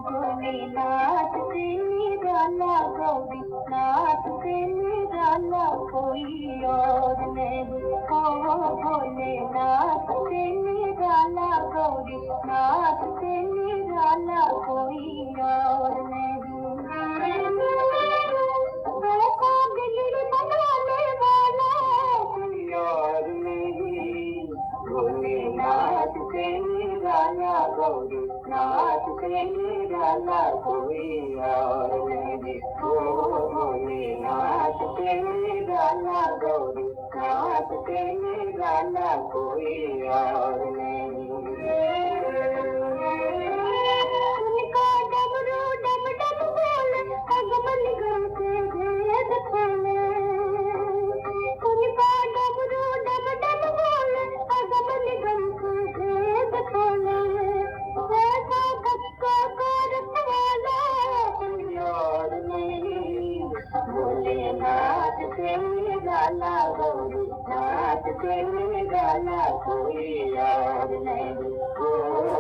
भोलेनाथ से निराला गौरीनाथ से निराला कोई और नहीं हो। भोलेनाथ से निराला गौरीनाथ से निराला कोई और नहीं। को बिगड़ बनाने वाला कोई और नहीं। भोलेनाथ से निराला गौरीनाथ से निराला कोई और नहीं। भोलेनाथ से निराला गौरीनाथ से निराला कोई और नहीं। उनका डमरू डम डम बोले अगमन करके भेद खोले। उनका डमरू डम डम बोले अगमन करके भेद खोले। ऐसा सबका कारत वाला कोई और नहीं। भोलेनाथ से निराला गौरीनाथ से निराला कोई और नहीं।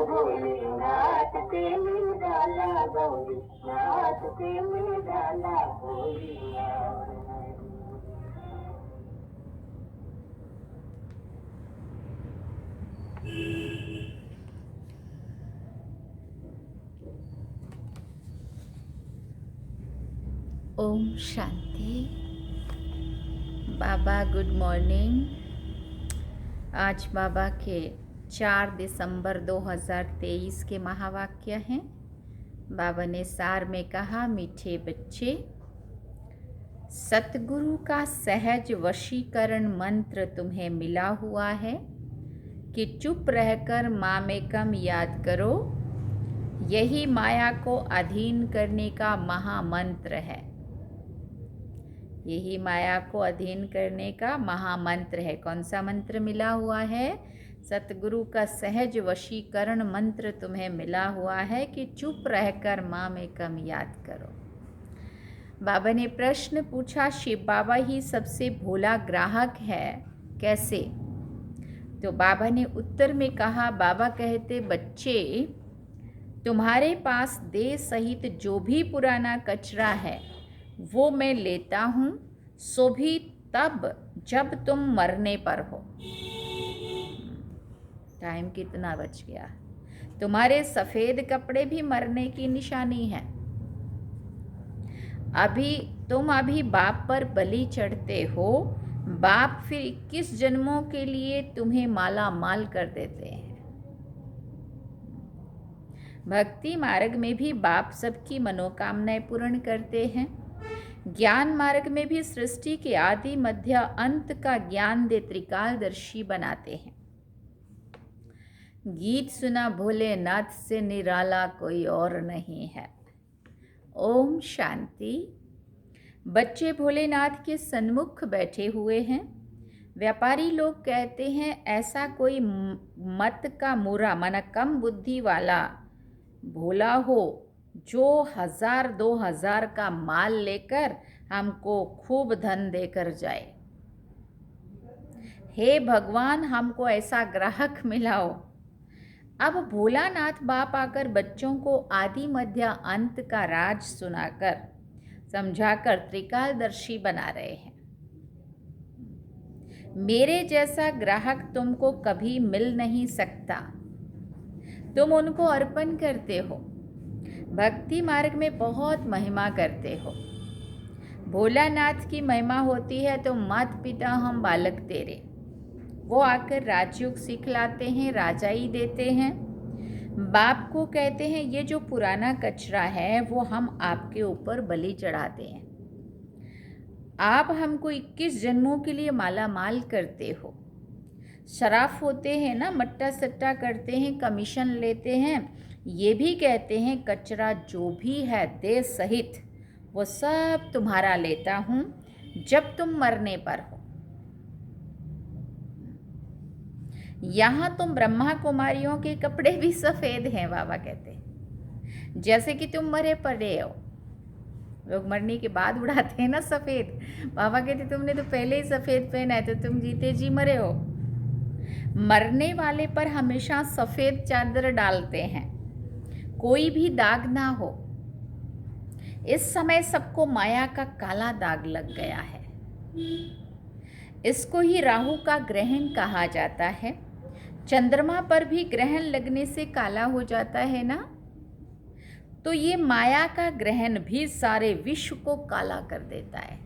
भोलेनाथ से निराला गौरीनाथ से निराला कोई और नहीं। ओम शांति। बाबा गुड मॉर्निंग। आज बाबा के 4 दिसंबर 2023 के महावाक्य हैं। बाबा ने सार में कहा, मीठे बच्चे, सतगुरु का सहज वशीकरण मंत्र तुम्हें मिला हुआ है कि चुप रहकर मामेकम याद करो। यही माया को अधीन करने का महामंत्र है। यही माया को अधीन करने का महामंत्र है। कौन सा मंत्र मिला हुआ है? सतगुरु का सहज वशीकरण मंत्र तुम्हें मिला हुआ है कि चुप रहकर माँ में कम याद करो। बाबा ने प्रश्न पूछा, शिव बाबा ही सबसे भोला ग्राहक है, कैसे? तो बाबा ने उत्तर में कहा, बाबा कहते, बच्चे, तुम्हारे पास देह सहित जो भी पुराना कचरा है वो मैं लेता हूँ, सो भी तब जब तुम मरने पर हो। टाइम कितना बच गया? तुम्हारे सफ़ेद कपड़े भी मरने की निशानी है। तुम अभी बाप पर बलि चढ़ते हो। बाप फिर 21 जन्मों के लिए तुम्हें माला माल कर देते हैं। भक्ति मार्ग में भी बाप सबकी मनोकामनाएं पूर्ण करते हैं। ज्ञान मार्ग में भी सृष्टि के आदि मध्य अंत का ज्ञान दे त्रिकालदर्शी बनाते हैं। गीत सुना भोलेनाथ से निराला कोई और नहीं है। ओम शांति। बच्चे भोलेनाथ के सन्मुख बैठे हुए हैं। व्यापारी लोग कहते हैं, ऐसा कोई मत का मुरा माना कम बुद्धि वाला भोला हो जो 1000-2000 का माल लेकर हमको खूब धन देकर जाए। हे भगवान, हमको ऐसा ग्राहक मिलाओ। अब भोलानाथ बाप आकर बच्चों को आदि मध्य अंत का राज सुनाकर समझाकर त्रिकालदर्शी बना रहे हैं। मेरे जैसा ग्राहक तुमको कभी मिल नहीं सकता। तुम उनको अर्पण करते हो। भक्ति मार्ग में बहुत महिमा करते हो। भोलानाथ की महिमा होती है तो मात पिता हम बालक तेरे, वो आकर राजयोग सिखलाते हैं, राजाई देते हैं। बाप को कहते हैं, ये जो पुराना कचरा है वो हम आपके ऊपर बलि चढ़ाते हैं। आप हमको 21 जन्मों के लिए माला माल करते हो। शराफ होते हैं ना, मट्टा सट्टा करते हैं, कमीशन लेते हैं। ये भी कहते हैं, कचरा जो भी है देह सहित वो सब तुम्हारा लेता हूँ जब तुम मरने पर हो। यहाँ तुम ब्रह्मा कुमारियों के कपड़े भी सफ़ेद हैं, बाबा कहते हैं, जैसे कि तुम मरे पड़े हो। लोग मरने के बाद उड़ाते हैं ना सफ़ेद। बाबा कहते तुमने तो पहले ही सफ़ेद पहना है, तो तुम जीते जी मरे हो। मरने वाले पर हमेशा सफ़ेद चादर डालते हैं, कोई भी दाग ना हो। इस समय सबको माया का काला दाग लग गया है। इसको ही राहु का ग्रहण कहा जाता है। चंद्रमा पर भी ग्रहण लगने से काला हो जाता है ना, तो ये माया का ग्रहण भी सारे विश्व को काला कर देता है।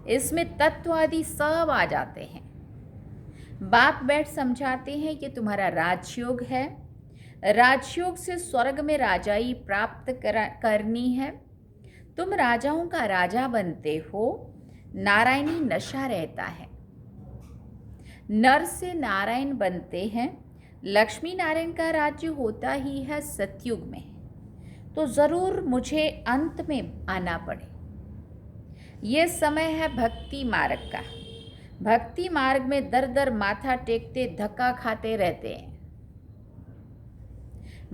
इसमें तत्व आदि सब आ जाते हैं। बाप बैठ समझाते हैं कि तुम्हारा राजयोग है, राजयोग से स्वर्ग में राजाई प्राप्त करनी है। तुम राजाओं का राजा बनते हो, नारायणी नशा रहता है। नर से नारायण बनते हैं। लक्ष्मी नारायण का राज्य होता ही है सतयुग में, तो ज़रूर मुझे अंत में आना पड़े। ये समय है भक्ति मार्ग का। भक्ति मार्ग में दर दर माथा टेकते धक्का खाते रहते हैं।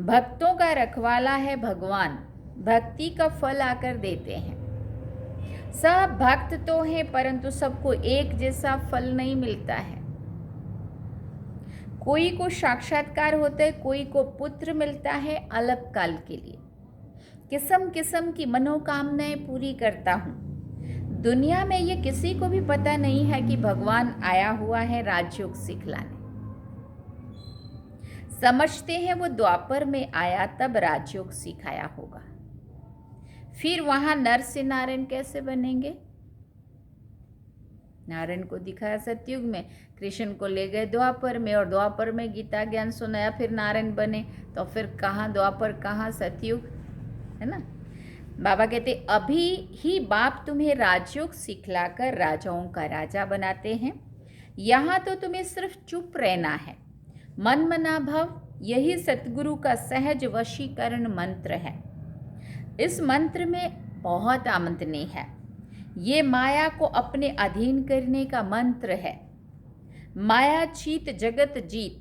भक्तों का रखवाला है भगवान, भक्ति का फल आकर देते हैं। सब भक्त तो हैं, परंतु सबको एक जैसा फल नहीं मिलता है। कोई को साक्षात्कार होता है, कोई को पुत्र मिलता है अल्प काल के लिए। किस्म किस्म की मनोकामनाएं पूरी करता हूँ। दुनिया में ये किसी को भी पता नहीं है कि भगवान आया हुआ है राजयोग सिखलाने। समझते हैं वो द्वापर में आया तब राजयोग सिखाया होगा। फिर वहां नर से नारायण कैसे बनेंगे? नारायण को दिखाया सतयुग में, कृष्ण को ले गए द्वापर में, और द्वापर में गीता ज्ञान सुनाया, फिर नारायण बने। तो फिर कहाँ द्वापर, कहाँ सतयुग, है ना। बाबा कहते अभी ही बाप तुम्हें राजयोग सिखलाकर राजाओं का राजा बनाते हैं। यहाँ तो तुम्हें सिर्फ चुप रहना है, मन मना भव। यही सतगुरु का सहज वशीकरण मंत्र है। इस मंत्र में बहुत आमदनी है। ये माया को अपने अधीन करने का मंत्र है। माया चीत जगत जीत,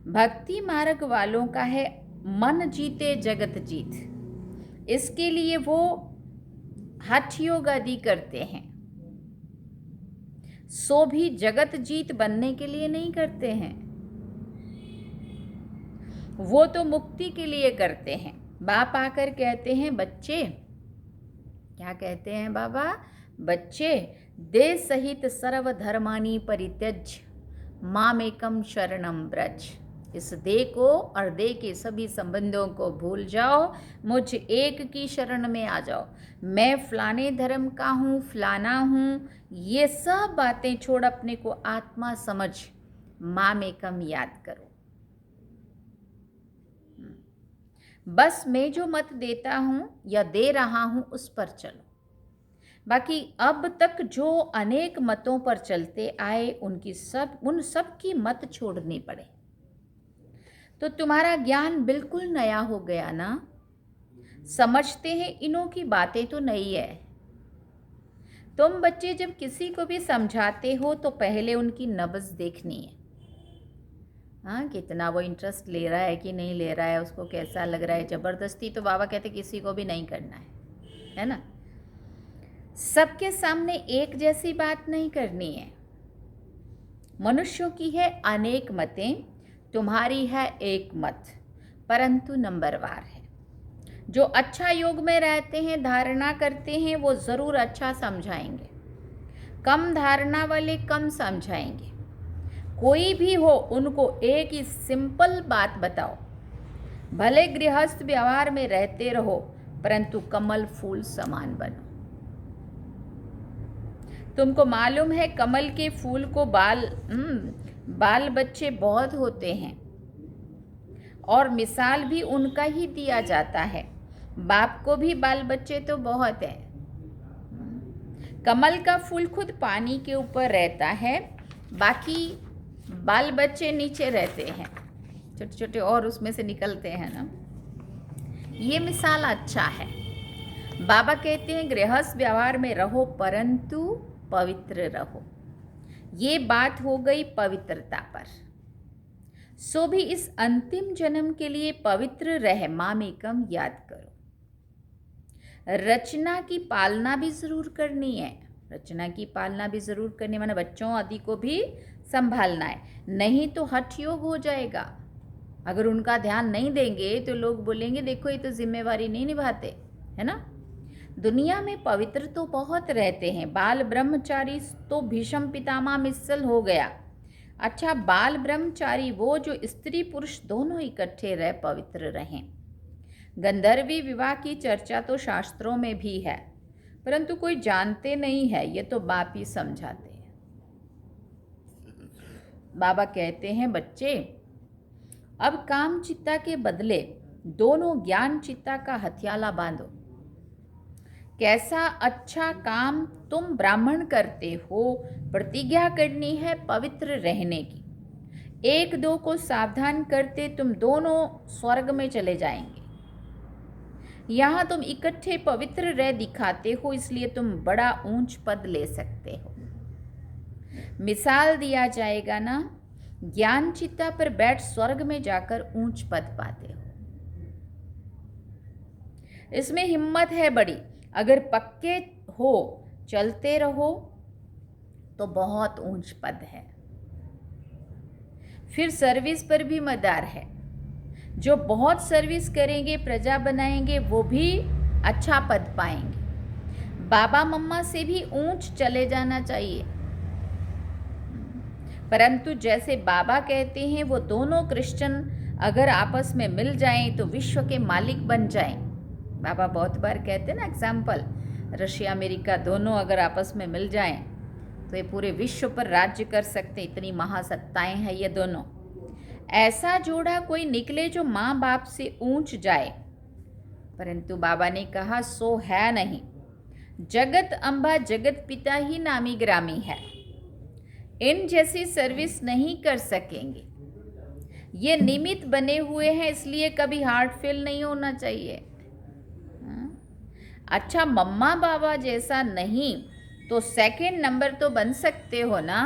भक्ति मार्ग वालों का है मन जीते जगत जीत। इसके लिए वो हठ योग आदि करते हैं, सो भी जगत जीत बनने के लिए नहीं करते हैं, वो तो मुक्ति के लिए करते हैं। बाप आकर कहते हैं बच्चे, क्या कहते हैं बाबा? बच्चे, दे सहित सर्व धर्मानी परित्यज मामेकम शरणम ब्रज। इस दे को और दे के सभी संबंधों को भूल जाओ, मुझ एक की शरण में आ जाओ। मैं फलाने धर्म का हूँ, फलाना हूँ, ये सब बातें छोड़ अपने को आत्मा समझ मामेकम याद करो। बस मैं जो मत देता हूँ या दे रहा हूँ उस पर चलो। बाकी अब तक जो अनेक मतों पर चलते आए उन सब की मत छोड़नी पड़े। तो तुम्हारा ज्ञान बिल्कुल नया हो गया ना। समझते हैं इन्हों की बातें तो नई है। तुम बच्चे जब किसी को भी समझाते हो तो पहले उनकी नब्ज़ देखनी है। हाँ, कितना वो इंटरेस्ट ले रहा है कि नहीं ले रहा है, उसको कैसा लग रहा है। ज़बरदस्ती तो बाबा कहते किसी को भी नहीं करना है ना। सबके सामने एक जैसी बात नहीं करनी है। मनुष्यों की है अनेक मतें, तुम्हारी है एक मत, परंतु नंबरवार है। जो अच्छा योग में रहते हैं, धारणा करते हैं, वो ज़रूर अच्छा समझाएंगे। कम धारणा वाले कम समझाएंगे। कोई भी हो, उनको एक ही सिंपल बात बताओ। भले गृहस्थ व्यवहार में रहते रहो, परंतु कमल फूल समान बनो। तुमको मालूम है कमल के फूल को बाल बच्चे बहुत होते हैं, और मिसाल भी उनका ही दिया जाता है। बाप को भी बाल बच्चे तो बहुत हैं। कमल का फूल खुद पानी के ऊपर रहता है, बाकी बाल बच्चे नीचे रहते हैं, छोटे छोटे, और उसमें से निकलते हैं ना। ये मिसाल अच्छा है। बाबा कहते हैं गृहस्थ व्यवहार में रहो, परंतु पवित्र रहो। ये बात हो गई पवित्रता पर। सो भी इस अंतिम जन्म के लिए पवित्र रह मामेकम याद करो। रचना की पालना भी ज़रूर करनी है। रचना की पालना भी ज़रूर करनी, माने बच्चों आदि को भी संभालना है, नहीं तो हठ योग हो जाएगा। अगर उनका ध्यान नहीं देंगे तो लोग बोलेंगे देखो ये तो जिम्मेवारी नहीं निभाते, है ना। दुनिया में पवित्र तो बहुत रहते हैं, बाल ब्रह्मचारी तो भीष्म पितामह मिसल हो गया। अच्छा, बाल ब्रह्मचारी वो जो स्त्री पुरुष दोनों इकट्ठे रह पवित्र रहें। गंधर्वी विवाह की चर्चा तो शास्त्रों में भी है, परंतु कोई जानते नहीं है, ये तो बाप ही समझाते हैं। बाबा कहते हैं बच्चे, अब काम चित्ता के बदले दोनों ज्ञान चित्ता का हथियाला बांधो। कैसा अच्छा काम तुम ब्राह्मण करते हो, प्रतिज्ञा करनी है पवित्र रहने की। एक दो को सावधान करते तुम दोनों स्वर्ग में चले जाएंगे। यहाँ तुम इकट्ठे पवित्र रह दिखाते हो, इसलिए तुम बड़ा ऊंच पद ले सकते हो। मिसाल दिया जाएगा ना, ज्ञान चित्ता पर बैठ स्वर्ग में जाकर ऊंच पद पाते हो। इसमें हिम्मत है बड़ी, अगर पक्के हो चलते रहो तो बहुत ऊंच पद है। फिर सर्विस पर भी मदार है, जो बहुत सर्विस करेंगे, प्रजा बनाएंगे, वो भी अच्छा पद पाएंगे। बाबा मम्मा से भी ऊंच चले जाना चाहिए, परंतु जैसे बाबा कहते हैं वो दोनों क्रिश्चियन अगर आपस में मिल जाएं तो विश्व के मालिक बन जाएं। बाबा बहुत बार कहते हैं ना, एग्जाम्पल, रशिया अमेरिका दोनों अगर आपस में मिल जाएं तो ये पूरे विश्व पर राज्य कर सकते, इतनी महासत्ताएं हैं ये दोनों। ऐसा जोड़ा कोई निकले जो माँ बाप से ऊंच जाए, परंतु बाबा ने कहा सो है नहीं। जगत अम्बा जगत पिता ही नामी ग्रामी है, इन जैसी सर्विस नहीं कर सकेंगे। ये निमित्त बने हुए हैं, इसलिए कभी हार्ट फेल नहीं होना चाहिए। अच्छा, मम्मा बाबा जैसा नहीं तो सेकंड नंबर तो बन सकते हो ना।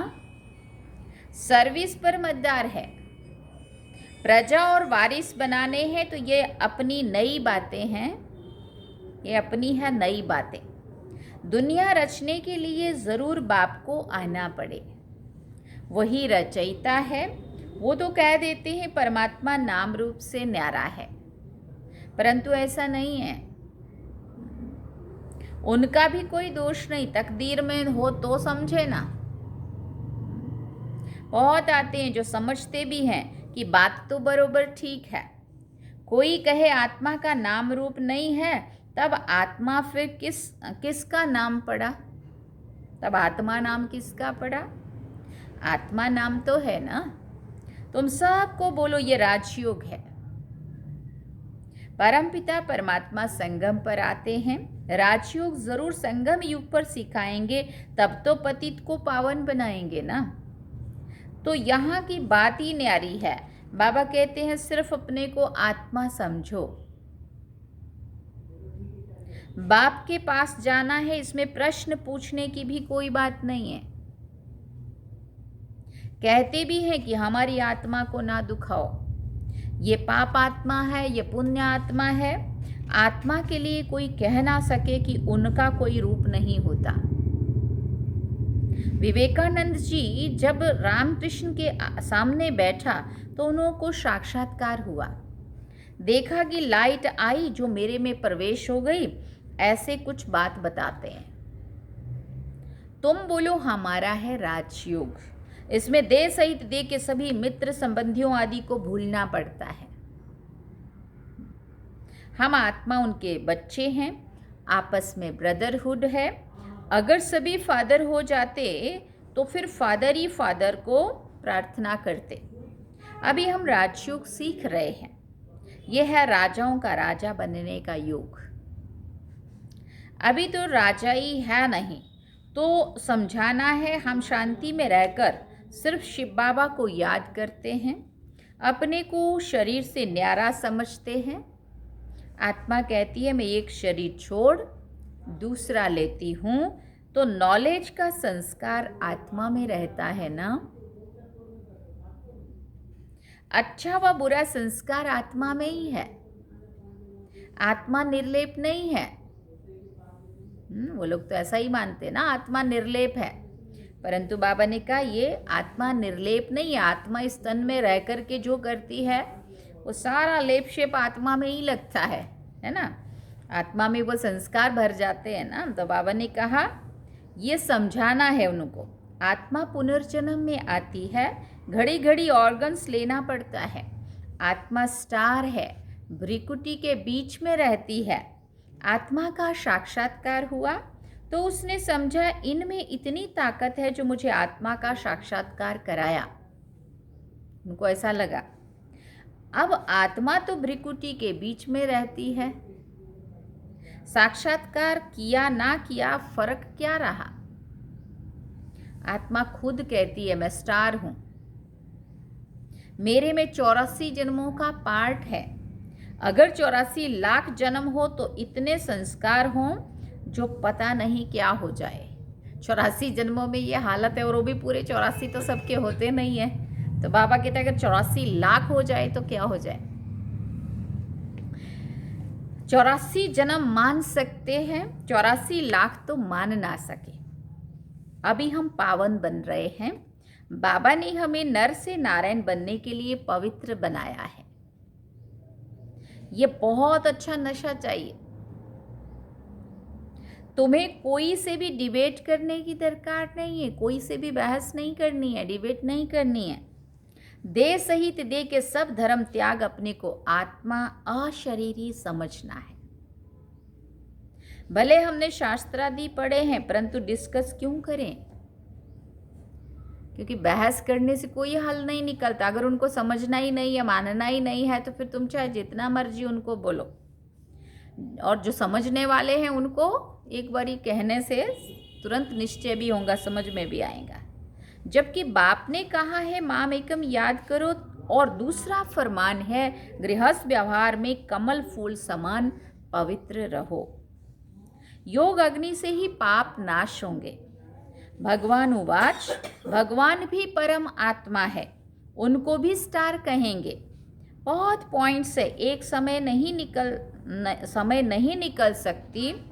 सर्विस पर मददार है, प्रजा और वारिस बनाने हैं तो ये अपनी नई बातें हैं, ये अपनी है नई बातें। दुनिया रचने के लिए ज़रूर बाप को आना पड़े, वही रचयिता है। वो तो कह देते हैं परमात्मा नाम रूप से न्यारा है, परंतु ऐसा नहीं है। उनका भी कोई दोष नहीं, तकदीर में हो तो समझे ना। बहुत आते हैं जो समझते भी हैं कि बात तो बरोबर ठीक है। कोई कहे आत्मा का नाम रूप नहीं है, तब आत्मा फिर किसका नाम पड़ा? तब आत्मा नाम किसका पड़ा? आत्मा नाम तो है ना। तुम सबको बोलो ये राजयोग है। परमपिता परमात्मा संगम पर आते हैं, राजयोग जरूर संगम युग पर सिखाएंगे, तब तो पतित को पावन बनाएंगे ना। तो यहाँ की बात ही न्यारी है। बाबा कहते हैं सिर्फ अपने को आत्मा समझो। बाप के पास जाना है, इसमें प्रश्न पूछने की भी कोई बात नहीं है। कहते भी हैं कि हमारी आत्मा को ना दुखाओ, ये पाप आत्मा है, ये पुण्य आत्मा है। आत्मा के लिए कोई कह ना सके कि उनका कोई रूप नहीं होता। विवेकानंद जी जब रामकृष्ण के सामने बैठा तो उनको साक्षात्कार हुआ, देखा कि लाइट आई जो मेरे में प्रवेश हो गई, ऐसे कुछ बात बताते हैं। तुम बोलो हमारा है राजयोग, इसमें देह सहित देह के सभी मित्र संबंधियों आदि को भूलना पड़ता है। हम आत्मा उनके बच्चे हैं, आपस में ब्रदरहुड है। अगर सभी फादर हो जाते तो फिर फादर ही फादर को प्रार्थना करते। अभी हम राजयोग सीख रहे हैं, यह है राजाओं का राजा बनने का योग। अभी तो राजा ही है नहीं, तो समझाना है। हम शांति में रहकर सिर्फ शिव बाबा को याद करते हैं, अपने को शरीर से न्यारा समझते हैं। आत्मा कहती है मैं एक शरीर छोड़ दूसरा लेती हूँ, तो नॉलेज का संस्कार आत्मा में रहता है ना। अच्छा व बुरा संस्कार आत्मा में ही है, आत्मा निर्लेप नहीं है। वो लोग तो ऐसा ही मानते हैं ना, आत्मा निर्लेप है। परंतु बाबा ने कहा ये आत्मा निर्लेप नहीं है। आत्मा इस तन में रह कर के जो करती है वो सारा लेप शेप आत्मा में ही लगता है ना। आत्मा में वो संस्कार भर जाते हैं ना। तो बाबा ने कहा ये समझाना है उनको, आत्मा पुनर्जन्म में आती है, घड़ी घड़ी ऑर्गन्स लेना पड़ता है। आत्मा स्टार है, भ्रिकुटी के बीच में रहती है। आत्मा का साक्षात्कार हुआ तो उसने समझा इनमें इतनी ताकत है जो मुझे आत्मा का साक्षात्कार कराया। उनको ऐसा लगा अब आत्मा तो भ्रिकुटी के बीच में रहती है, साक्षात्कार किया ना किया फर्क क्या रहा। आत्मा खुद कहती है मैं स्टार हूं, मेरे में 84 जन्मों का पार्ट है। अगर 84 लाख जन्म हो तो इतने संस्कार हों जो पता नहीं क्या हो जाए। 84 जन्मों में ये हालत है, और वो भी पूरे 84 तो सबके होते नहीं है। तो बाबा कहते हैं अगर 84 लाख हो जाए तो क्या हो जाए। 84 जन्म मान सकते हैं, 84 लाख तो मान ना सके। अभी हम पावन बन रहे हैं। बाबा ने हमें नर से नारायण बनने के लिए पवित्र बनाया है। ये बहुत अच्छा नशा चाहिए। तुम्हें कोई से भी डिबेट करने की दरकार नहीं है, कोई से भी बहस नहीं करनी है, डिबेट नहीं करनी है। देह सहित देह के सब धर्म त्याग अपने को आत्मा अशरीरी समझना है। भले हमने शास्त्रादि पढ़े हैं, परंतु डिस्कस क्यों करें? क्योंकि बहस करने से कोई हल नहीं निकलता। अगर उनको समझना ही नहीं है, मानना ही नहीं है, तो फिर तुम चाहे जितना मर्जी उनको बोलो। और जो समझने वाले हैं उनको एक बारी कहने से तुरंत निश्चय भी होगा, समझ में भी आएगा। जबकि बाप ने कहा है माम एकम याद करो, और दूसरा फरमान है गृहस्थ व्यवहार में कमल फूल समान पवित्र रहो। योग अग्नि से ही पाप नाश होंगे। भगवान उवाच, भगवान भी परम आत्मा है, उनको भी स्टार कहेंगे। बहुत पॉइंट्स है, एक समय नहीं निकल सकती।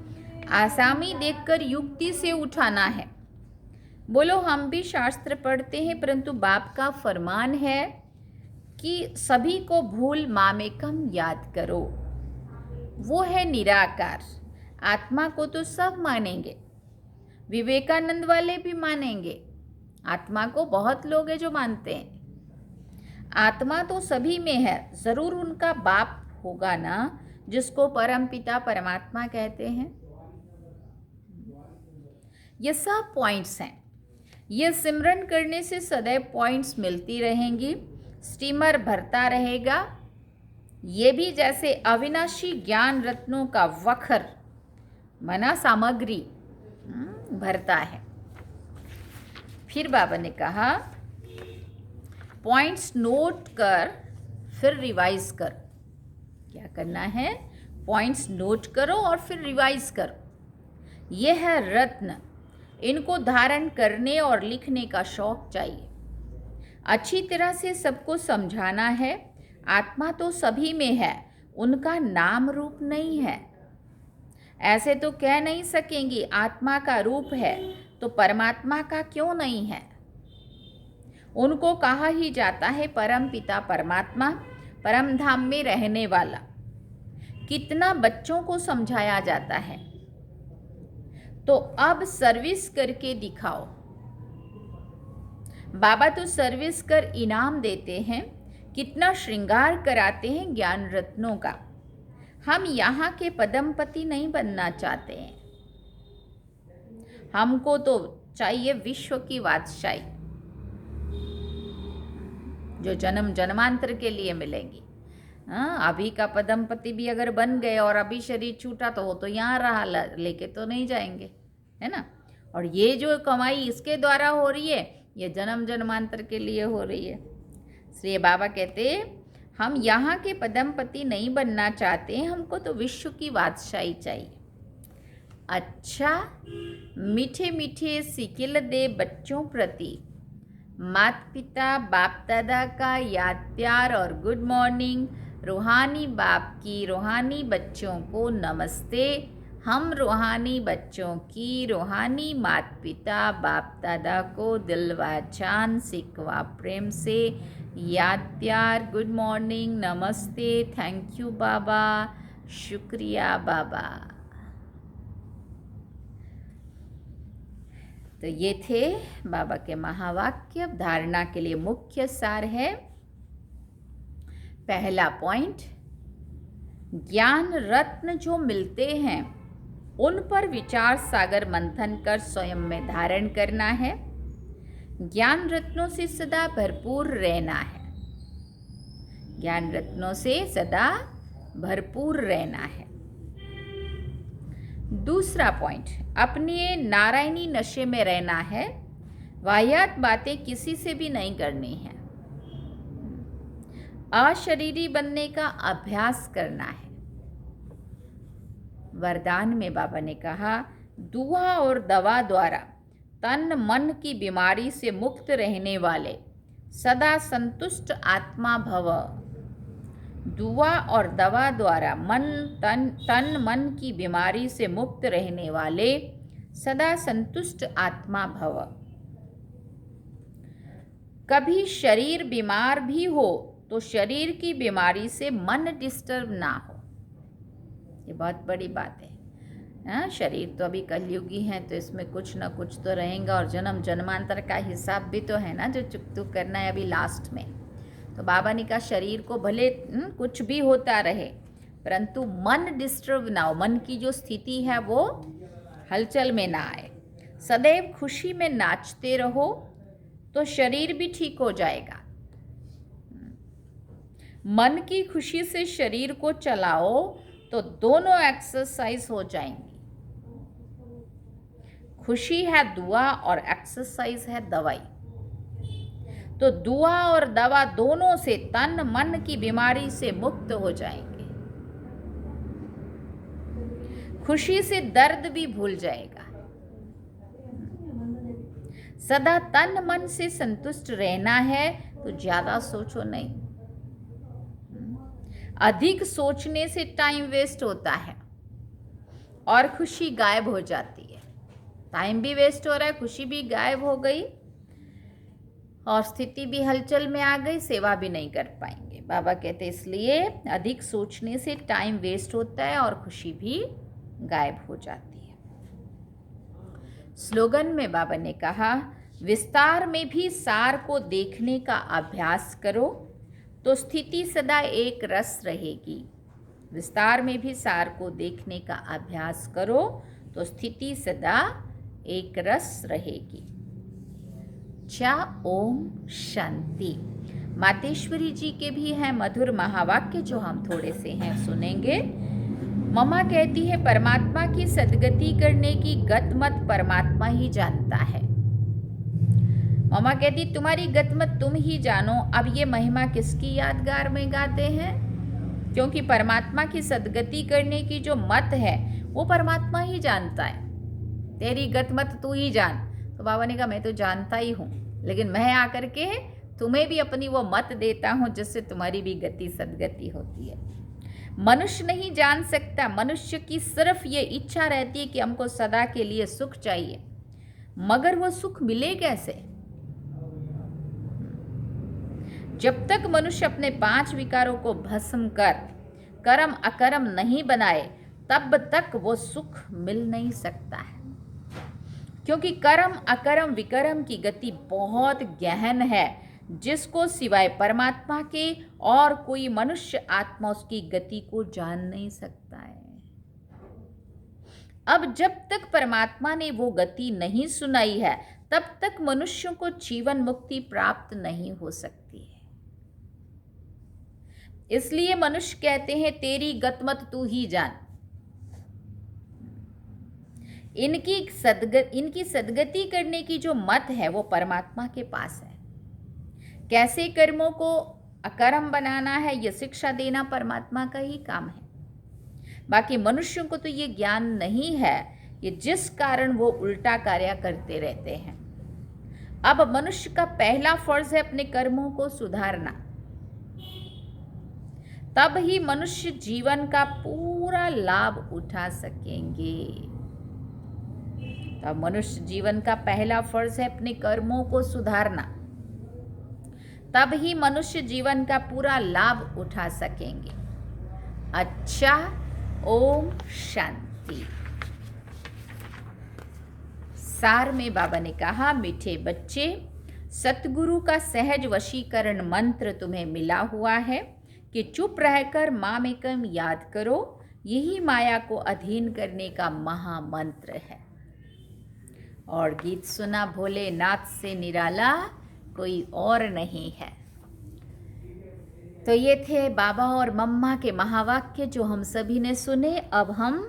आसामी देखकर युक्ति से उठाना है। बोलो हम भी शास्त्र पढ़ते हैं, परंतु बाप का फरमान है कि सभी को भूल मामेकम याद करो। वो है निराकार। आत्मा को तो सब मानेंगे, विवेकानंद वाले भी मानेंगे। आत्मा को बहुत लोग हैं जो मानते हैं। आत्मा तो सभी में है, जरूर उनका बाप होगा ना, जिसको परम पिता परमात्मा कहते हैं। ये सब पॉइंट्स हैं। ये सिमरन करने से सदैव पॉइंट्स मिलती रहेंगी, स्टीमर भरता रहेगा। ये भी जैसे अविनाशी ज्ञान रत्नों का वखर मना सामग्री भरता है। फिर बाबा ने कहा पॉइंट्स नोट कर फिर रिवाइज कर। क्या करना है? पॉइंट्स नोट करो और फिर रिवाइज करो। यह है रत्न, इनको धारण करने और लिखने का शौक चाहिए। अच्छी तरह से सबको समझाना है। आत्मा तो सभी में है, उनका नाम रूप नहीं है। ऐसे तो कह नहीं सकेंगी आत्मा का रूप है तो परमात्मा का क्यों नहीं है। उनको कहा ही जाता है परम पिता परमात्मा, परम धाम में रहने वाला। कितना बच्चों को समझाया जाता है। तो अब सर्विस करके दिखाओ। बाबा तो सर्विस कर इनाम देते हैं, कितना श्रृंगार कराते हैं ज्ञान रत्नों का। हम यहाँ के पदमपति नहीं बनना चाहते हैं। हमको तो चाहिए विश्व की बादशाही, जो जन्म जन्मांतर के लिए मिलेगी। हाँ, अभी का पदमपति भी अगर बन गए और अभी शरीर छूटा तो वो तो यहाँ रहा, लेके तो नहीं जाएंगे, है ना। और ये जो कमाई इसके द्वारा हो रही है, ये जन्म जन्मांतर के लिए हो रही है। इसलिए बाबा कहते हम यहाँ के पदमपति नहीं बनना चाहते, हमको तो विश्व की बादशाही चाहिए। अच्छा, मीठे मीठे सिकिल दे बच्चों प्रति माता पिता बाप दादा का याद प्यार और गुड मॉर्निंग। रूहानी बाप की रूहानी बच्चों को नमस्ते। हम रूहानी बच्चों की रूहानी माता पिता बाप दादा को दिल व जान सिकवा प्रेम से याद प्यार गुड मॉर्निंग नमस्ते थैंक यू बाबा शुक्रिया बाबा। तो ये थे बाबा के महावाक्य। धारणा के लिए मुख्य सार है, पहला पॉइंट, ज्ञान रत्न जो मिलते हैं उन पर विचार सागर मंथन कर स्वयं में धारण करना है। ज्ञान रत्नों से सदा भरपूर रहना है। ज्ञान रत्नों से सदा भरपूर रहना है। दूसरा पॉइंट, अपने नारायणी नशे में रहना है। वाहियात बातें किसी से भी नहीं करनी है। अशरीरी बनने का अभ्यास करना है। वरदान में बाबा ने कहा, दुआ और दवा द्वारा तन मन की बीमारी से मुक्त रहने वाले सदा संतुष्ट आत्मा भव। दुआ और दवा द्वारा तन मन की बीमारी से मुक्त रहने वाले सदा संतुष्ट आत्मा भव। कभी शरीर बीमार भी हो तो शरीर की बीमारी से मन डिस्टर्ब ना हो। ये बहुत बड़ी बात है। शरीर तो अभी कलयुगी है, तो इसमें कुछ ना कुछ तो रहेगा, और जन्म जन्मांतर का हिसाब भी तो है ना जो चुकतू करना है अभी लास्ट में। तो बाबा ने कहा शरीर को भले कुछ भी होता रहे, परंतु मन डिस्टर्ब ना हो। मन की जो स्थिति है वो हलचल में ना आए। सदैव खुशी में नाचते रहो तो शरीर भी ठीक हो जाएगा। मन की खुशी से शरीर को चलाओ तो दोनों एक्सरसाइज हो जाएंगी। खुशी है दुआ और एक्सरसाइज है दवाई। तो दुआ और दवा दोनों से तन मन की बीमारी से मुक्त हो जाएंगे। खुशी से दर्द भी भूल जाएगा। सदा तन मन से संतुष्ट रहना है, तो ज्यादा सोचो नहीं। अधिक सोचने से टाइम वेस्ट होता है और खुशी गायब हो जाती है। टाइम भी वेस्ट हो रहा है, खुशी भी गायब हो गई और स्थिति भी हलचल में आ गई, सेवा भी नहीं कर पाएंगे। बाबा कहते इसलिए अधिक सोचने से टाइम वेस्ट होता है और खुशी भी गायब हो जाती है। स्लोगन में बाबा ने कहा, विस्तार में भी सार को देखने का अभ्यास करो तो स्थिति सदा एक रस रहेगी। विस्तार में भी सार को देखने का अभ्यास करो तो स्थिति सदा एक रस रहेगी। चा ओम शांति। मातेश्वरी जी के भी हैं मधुर महावाक्य जो हम थोड़े से हैं सुनेंगे। मम्मा कहती है, परमात्मा की सद्गति करने की गत मत परमात्मा ही जानता है। मम्मा कहती तुम्हारी गतमत तुम ही जानो। अब ये महिमा किसकी यादगार में गाते हैं? क्योंकि परमात्मा की सद्गति करने की जो मत है वो परमात्मा ही जानता है। तेरी गतमत तू ही जान। तो बाबा ने कहा मैं तो जानता ही हूँ, लेकिन मैं आकर के तुम्हें भी अपनी वो मत देता हूँ जिससे तुम्हारी भी गति सद्गति होती है। मनुष्य नहीं जान सकता। मनुष्य की सिर्फ ये इच्छा रहती है कि हमको सदा के लिए सुख चाहिए, मगर वो सुख मिले कैसे? जब तक मनुष्य अपने 5 विकारों को भस्म कर कर्म अकर्म नहीं बनाए, तब तक वो सुख मिल नहीं सकता है। क्योंकि कर्म अकर्म विकर्म की गति बहुत गहन है, जिसको सिवाय परमात्मा के और कोई मनुष्य आत्मा उसकी गति को जान नहीं सकता है। अब जब तक परमात्मा ने वो गति नहीं सुनाई है, तब तक मनुष्यों को जीवन मुक्ति प्राप्त नहीं हो सकती है। इसलिए मनुष्य कहते हैं तेरी गतमत तू ही जान। इनकी सद्गति करने की जो मत है वो परमात्मा के पास है। कैसे कर्मों को अकर्म बनाना है ये शिक्षा देना परमात्मा का ही काम है। बाकी मनुष्यों को तो ये ज्ञान नहीं है, ये जिस कारण वो उल्टा कार्य करते रहते हैं। अब मनुष्य का पहला फर्ज है अपने कर्मों को सुधारना। तब ही मनुष्य जीवन का पूरा लाभ उठा सकेंगे। तो मनुष्य जीवन का पहला फर्ज है अपने कर्मों को सुधारना, तब ही मनुष्य जीवन का पूरा लाभ उठा सकेंगे। अच्छा, ओम शांति। सार में बाबा ने कहा, मीठे बच्चे, सतगुरु का सहज वशीकरण मंत्र तुम्हें मिला हुआ है कि चुप रहकर मामेकम याद करो। यही माया को अधीन करने का महामंत्र है। और गीत सुना, भोलेनाथ से निराला कोई और नहीं है। तो ये थे बाबा और मम्मा के महावाक्य जो हम सभी ने सुने। अब हम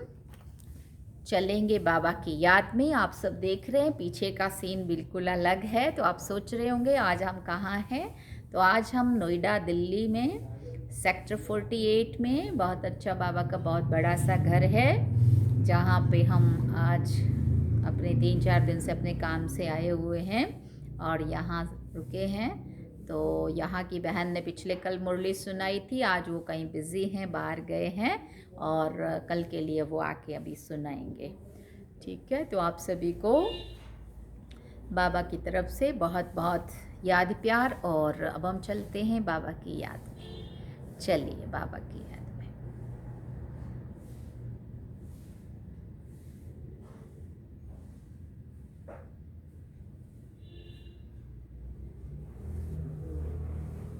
चलेंगे बाबा की याद में। आप सब देख रहे हैं पीछे का सीन बिल्कुल अलग है, तो आप सोच रहे होंगे आज हम कहाँ हैं। तो आज हम नोएडा दिल्ली में सेक्टर 48 में बहुत अच्छा बाबा का बहुत बड़ा सा घर है, जहाँ पे हम आज अपने 3-4 दिन से अपने काम से आए हुए हैं और यहाँ रुके हैं। तो यहाँ की बहन ने पिछले कल मुरली सुनाई थी, आज वो कहीं बिज़ी हैं, बाहर गए हैं और कल के लिए वो आके अभी सुनाएंगे। ठीक है, तो आप सभी को बाबा की तरफ से बहुत बहुत याद प्यार। और अब हम चलते हैं बाबा की याद में। चलिए बाबा की याद।